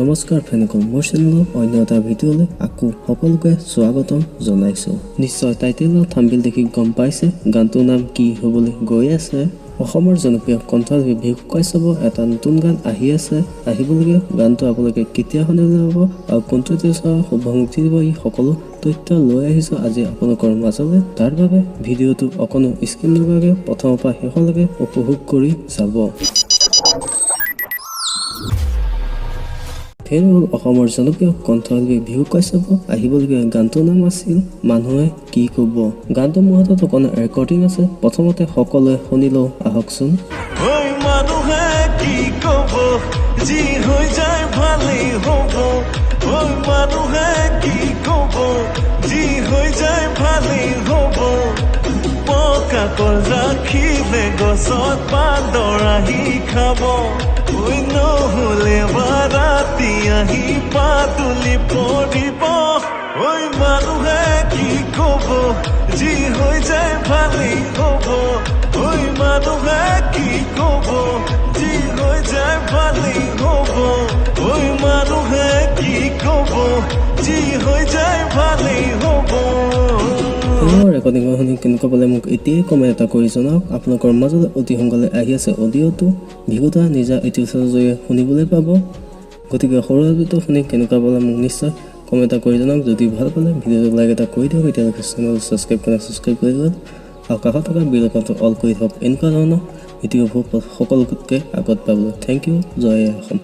নমস্কাৰ ফ্ৰেণ্ডসকল, মোৰ চেনেলৰ অন্য এটা ভিডিঅ'লৈ আকৌ সকলোকে স্বাগতম জনাইছোঁ। নিশ্চয় টাইটেলৰ থাম্বনেইল দেখি গম পাইছে গানটোৰ নাম কি হ'বলৈ গৈ আছে। অসমৰ জনপ্ৰিয় কণ্ঠশিল্পী ভিকু কাশ্যপৰ এটা নতুন গান আহি আছে। আহিবলগীয়া গানটো আপোনালোকে কেতিয়া শুনিবলৈ পাব আৰু কোনটো দেশৰ শুভ মুক্তি দিব, ই সকলো তথ্য লৈ আহিছোঁ আজি আপোনালোকৰ মাজলৈ। তাৰ বাবে ভিডিঅ'টো অকণো স্কিপ নকৰাকৈ প্ৰথমৰ পৰা শেষলৈকে উপভোগ কৰি যাব। ফেৰ অসমৰ জনপ্ৰিয় কণ্ঠশিল্পী ভিকু কাশ্যপৰ আহিবলগীয়া গানটোৰ নাম আছিল মানুহে কি ক'ব। গানটোৰ মোৰ হাতত অকণমান ৰেকৰ্ডিং আছে, প্ৰথমতে সকলোৱে শুনি লওঁ আহকচোন। মানুহে কি ক'ব, যি হৈ যায় ভালেই হ'ব। মানুহে কি ক'ব, যি হৈ যায় ভালেই হ'ব। পকা কল ৰাখিলে গছত বান্দৰ আহি খাব। নহ'লে বাৰাতি আহি পাতুলি পৰিব। মানুহে কি ক'ব, যি হৈ যায় ভালেই হ'ব। মানুহে কি ক'ব, যি হৈ যায় ভালেই হ'ব। মানুহে কি ক'ব, যি হৈ যায় ভালেই হ'ব। ৰেকৰ্ডিঙৰ শুনি কেনেকুৱা পালে মোক এতিয়াই কমেণ্ট এটা কৰি জনাওক। আপোনালোকৰ মাজলৈ অতি সোনকালে আহি আছে অডিঅ'টো, ভিকুদা নিজা ইউটিউব চেনেলৰ জৰিয়তে শুনিবলৈ পাব। গতিকে সৰু ভিডিঅ'টো শুনি কেনেকুৱা পালে মোক নিশ্চয় কমেণ্ট এটা কৰি জনাওক। যদি ভাল পালে ভিডিঅ'টো লাইক এটা কৰি দিয়ক, এতিয়ালৈকে চেনেল ছাবস্ক্ৰাইব কৰি দিয়ক আৰু কাষত থকা বেল আইকনটো অল কৰি থওক। এনেকুৱা ধৰণৰ ভিডিঅ'বোৰ সকলোতকৈ আগত পাবলৈ। Thank you. জয় অসম।